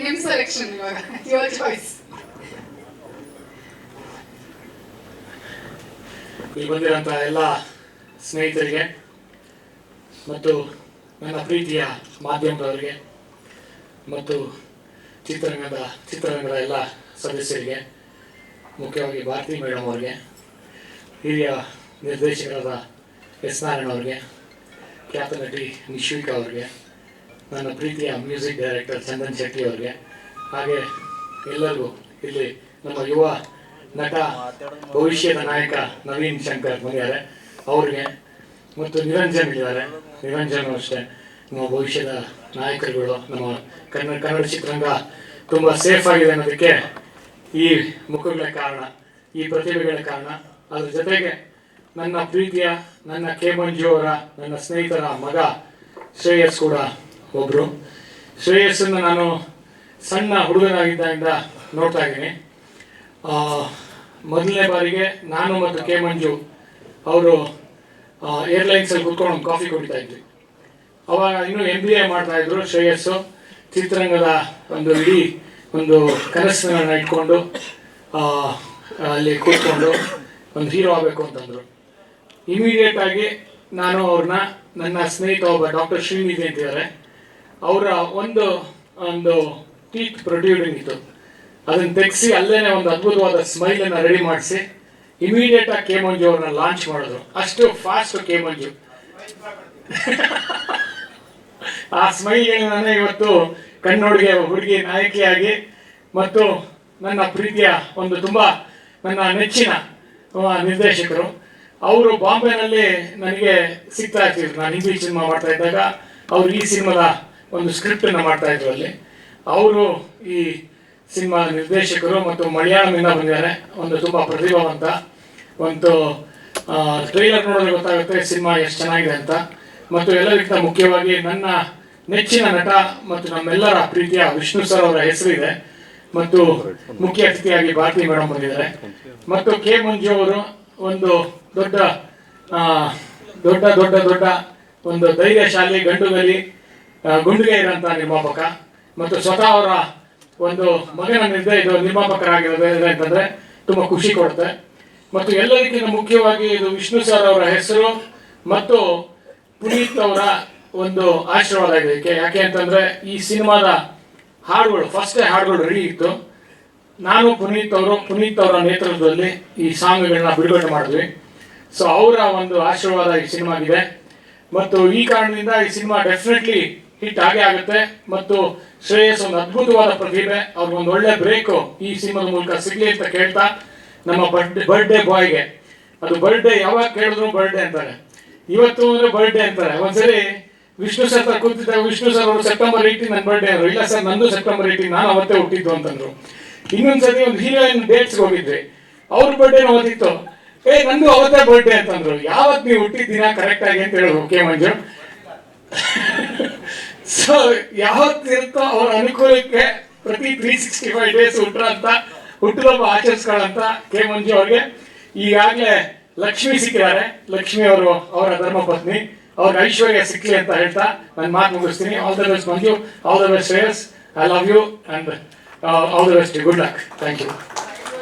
ನಿಮ್ಮ ಸೆಲೆಕ್ಷನ್ ಇವಾಗ, your choice. ಇಲ್ಲಿ ಬಂದಿರೋಂಥ ಎಲ್ಲ ಸ್ನೇಹಿತರಿಗೆ ಮತ್ತು ನನ್ನ ಪ್ರೀತಿಯ ಮಾಧ್ಯಮದವರಿಗೆ ಮತ್ತು ಚಿತ್ರರಂಗದ ಎಲ್ಲ ಸದಸ್ಯರಿಗೆ, ಮುಖ್ಯವಾಗಿ ಭಾರತಿ ಮೇಡಮ್ ಅವರಿಗೆ, ಹಿರಿಯ ನಿರ್ದೇಶಕರಾದ ಎಸ್ ನಾರಾಯಣ ಅವರಿಗೆ, ಖ್ಯಾತ ನಟಿ ನಿಶ್ವಿಕಾ ಅವರಿಗೆ, ನನ್ನ ಪ್ರೀತಿಯ ಮ್ಯೂಸಿಕ್ ಡೈರೆಕ್ಟರ್ ಚಂದನ್ ಶೆಟ್ಟಿ ಅವರಿಗೆ, ಹಾಗೆ ಎಲ್ಲರಿಗೂ ಇಲ್ಲಿ ನಮ್ಮ ಯುವ ನಟ ಭವಿಷ್ಯದ ನಾಯಕ ನವೀನ್ ಶಂಕರ್ ಬಂದಿದ್ದಾರೆ ಅವ್ರಿಗೆ, ಮತ್ತು ನಿರಂಜನ್ ಇದ್ದಾರೆ. ನಿರಂಜನ್ ಅಷ್ಟೇ ನಮ್ಮ ಭವಿಷ್ಯದ ನಾಯಕರುಗಳು. ನಮ್ಮ ಕನ್ನಡ ಚಿತ್ರರಂಗ ತುಂಬ ಸೇಫ್ ಆಗಿದೆ ಅನ್ನೋದಕ್ಕೆ ಈ ಮುಖಗಳ ಕಾರಣ, ಈ ಪ್ರತಿಭೆಗಳ ಕಾರಣ. ಅದ್ರ ಜೊತೆಗೆ ನನ್ನ ಪ್ರೀತಿಯ ನನ್ನ ಕೆ ಮಂಜು ಅವರ ನನ್ನ ಸ್ನೇಹಿತರ ಮಗ ಶ್ರೇಯಸ್ ಕೂಡ ಒಬ್ಬರು. ಶ್ರೇಯಸ್ಸನ್ನು ನಾನು ಸಣ್ಣ ಹುಡುಗನಾಗಿದ್ದರಿಂದ ನೋಡ್ತಾ ಇದ್ದೀನಿ. ಮೊದಲನೇ ಬಾರಿಗೆ ನಾನು ಮತ್ತು ಕೆ ಮಂಜು ಅವರು ಏರ್ಲೈನ್ಸಲ್ಲಿ ಕೂತ್ಕೊಂಡು ಒಂದು ಕಾಫಿ ಕುಡಿತಾ ಇದ್ವಿ. ಅವಾಗ ಇನ್ನೂ MBA ಮಾಡ್ತಾಯಿದ್ರು ಶ್ರೇಯಸ್ಸು. ಚಿತ್ರರಂಗದ ಇಡೀ ಕನಸನ್ನ ಇಟ್ಕೊಂಡು ಅಲ್ಲಿ ಕೂತ್ಕೊಂಡು ಒಂದು ಹೀರೋ ಆಗಬೇಕು ಅಂತಂದರು. ಇಮಿಡಿಯೇಟಾಗಿ ನಾನು ಅವ್ರನ್ನ, ನನ್ನ ಸ್ನೇಹಿತ ಒಬ್ಬ ಡಾಕ್ಟರ್ ಶ್ರೀನಿಧಿ ಅಂತಿದ್ದಾರೆ, ಅವರ ಒಂದು ಟೀತ್ ಪ್ರೊಡ್ಯೂರಿಂಗ್ ಇತ್ತು, ಅದನ್ನು ತೆಗೆಸಿ ಅಲ್ಲೇನೆ ಒಂದು ಅದ್ಭುತವಾದ ಸ್ಮೈಲನ್ನು ರೆಡಿ ಮಾಡಿಸಿ ಇಮಿಡಿಯೇಟಾಗಿ ಕೆ ಮಂಜು ಅವ್ರನ್ನ ಲಾಂಚ್ ಮಾಡಿದ್ರು. ಅಷ್ಟು ಫಾಸ್ಟ್ ಕೆ ಮಂಜು. ಆ ಸ್ಮೈಲ್ಗೆ ನಾನು ಇವತ್ತು ಕಣ್ಣೊಳಗೆ ಹುಡುಗಿ ನಾಯಕಿಯಾಗಿ ಮತ್ತು ನನ್ನ ಪ್ರೀತಿಯ ತುಂಬ ನನ್ನ ನೆಚ್ಚಿನ ನಿರ್ದೇಶಕರು. ಅವರು ಬಾಂಬೆನಲ್ಲಿ ನನಗೆ ಸಿಗ್ತಾ ಇರ್ತಿದ್ರು. ನಾನು ಹಿಂದಿ ಸಿನಿಮಾ ಮಾಡ್ತಾ ಇದ್ದಾಗ ಅವರು ಈ ಸಿನಿಮಾದ ಒಂದು ಸ್ಕ್ರಿಪ್ಟನ್ನು ಮಾಡ್ತಾ ಇದ್ರು. ಅಲ್ಲಿ ಅವರು ಈ ಸಿನಿಮಾ ನಿರ್ದೇಶಕರು ಮತ್ತು ಮಲಯಾಳಮಿಂದ ಬಂದಿದ್ದಾರೆ. ತುಂಬ ಪ್ರತಿಭಾವಂತ. ಟ್ರೈಲರ್ ನೋಡಿದ್ರೆ ಗೊತ್ತಾಗುತ್ತೆ ಸಿನಿಮಾ ಎಷ್ಟು ಚೆನ್ನಾಗಿದೆ ಅಂತ. ಮತ್ತು ಎಲ್ಲರಿಗಿಂತ ಮುಖ್ಯವಾಗಿ ನನ್ನ ನೆಚ್ಚಿನ ನಟ ಮತ್ತು ನಮ್ಮೆಲ್ಲರ ಪ್ರೀತಿಯ ವಿಷ್ಣು ಸರ್ ಅವರ ಹೆಸರಿದೆ. ಮತ್ತು ಮುಖ್ಯ ಅತಿಥಿಯಾಗಿ ಭಾರತಿ ಮೇಡಮ್ ಬಂದಿದ್ದಾರೆ. ಮತ್ತು ಕೆ ಮಂಜು ಅವರು ಒಂದು ದೊಡ್ಡ ಒಂದು ಧೈರ್ಯಶಾಲಿ, ಗಂಡುಗಲಿ, ಗುಂಡಿಗೆ ಇರೋಂಥ ನಿರ್ಮಾಪಕ. ಮತ್ತು ಸ್ವತಃ ಅವರ ಒಂದು ಮಗನ ನಿರ್ಮಾಪಕರಾಗಿರೋದು ಅಂತಂದರೆ ತುಂಬ ಖುಷಿ ಕೊಡುತ್ತೆ. ಮತ್ತು ಎಲ್ಲದಕ್ಕಿಂತ ಮುಖ್ಯವಾಗಿ ಇದು ವಿಷ್ಣು ಸರ್ ಅವರ ಹೆಸರು ಮತ್ತು ಪುನೀತ್ ಅವರ ಒಂದು ಆಶೀರ್ವಾದ ಇದೆ. ಯಾಕೆ ಅಂತಂದರೆ ಈ ಸಿನಿಮಾದ ಹಾಡುಗಳು, ಫಸ್ಟೇ ಹಾಡುಗಳು ರೆಡಿ ಇತ್ತು. ನಾನು ಪುನೀತ್ ಅವರ ನೇತೃತ್ವದಲ್ಲಿ ಈ ಸಾಂಗ್ಗಳನ್ನ ಬಿಡುಗಡೆ ಮಾಡಿದ್ವಿ. ಸೊ ಅವರ ಒಂದು ಆಶೀರ್ವಾದ ಈ ಸಿನಿಮಾಗಿದೆ. ಮತ್ತು ಈ ಕಾರಣದಿಂದ ಈ ಸಿನಿಮಾ ಡೆಫಿನೆಟ್ಲಿ ಹಿಟ್ ಆಗೇ ಆಗುತ್ತೆ. ಮತ್ತು ಶ್ರೇಯಸ್ ಒಂದು ಅದ್ಭುತವಾದ ಪ್ರತಿಭೆ, ಅವ್ರಿಗೊಂದು ಒಳ್ಳೆ ಬ್ರೇಕು ಈ ಸಿನಿಮಾದ ಮೂಲಕ ಸಿಗಲಿ ಅಂತ ಕೇಳ್ತಾ, ನಮ್ಮ ಬರ್ಡೇ ಬಾಯ್ಗೆ, ಅದು ಬರ್ಡೇ ಯಾವಾಗ ಕೇಳಿದ್ರು ಬರ್ಡೇ ಅಂತಾರೆ, ಇವತ್ತು ಅಂದರೆ ಬರ್ಡೇ ಅಂತಾರೆ. ಒಂದ್ಸರಿ ವಿಷ್ಣು ಸರ್ ಕೂತಿದ್ದಾಗ ವಿಷ್ಣು ಸರ್ ಅವರು September 18 ನನ್ನ ಬರ್ಡೇ ಅಂದರು. ಇಲ್ಲ ಸರ್, ನಂದು September 18, ನಾನು ಅವತ್ತೇ ಹುಟ್ಟಿದ್ದು ಅಂತಂದ್ರು. ಇನ್ನೊಂದ್ಸರಿ ಒಂದು ಹೀರೋಯಿನ್ ಡೇಟ್ಸ್ಗೆ ಹೋಗಿದ್ವಿ, ಅವ್ರ ಬರ್ಡೇ ಅವತ್ತಿತ್ತು. ನಂದು ಅವತ್ತೇ ಬರ್ಡೇ ಅಂತಂದ್ರು. ಯಾವತ್ತು ನೀವು ಹುಟ್ಟಿದ್ದೀನ ಕರೆಕ್ಟ್ ಆಗಿ ಅಂತ ಹೇಳಿದ್ರು ಕೆ ಮಂಜು. ಸೊ ಯಾವತ್ತಿರುತ್ತೋ ಅವ್ರ ಅನುಕೂಲಕ್ಕೆ ಪ್ರತಿ 365 ಡೇಸ್ ಹುಟ್ಟುಹಬ್ಬ ಆಚರಿಸ್ಕೊಳ್ಳಂತ ಕೆ ಮಂಜು ಅವ್ರಿಗೆ ಈಗಾಗಲೇ ಲಕ್ಷ್ಮಿ ಸಿಕ್ಕಿದ್ದಾರೆ. ಲಕ್ಷ್ಮಿ ಅವರು ಅವರ ಧರ್ಮಪತ್ನಿ, ಅವ್ರಿಗೆ ಐಶ್ವರ್ಯ ಸಿಕ್ಕಲಿ ಅಂತ ಹೇಳ್ತಾ ನಾನು ಮಾತು ಮುಗಿಸ್ತೀನಿ. All the best Manju, all the best Shreyas, I love you and all the best, good luck, thank you.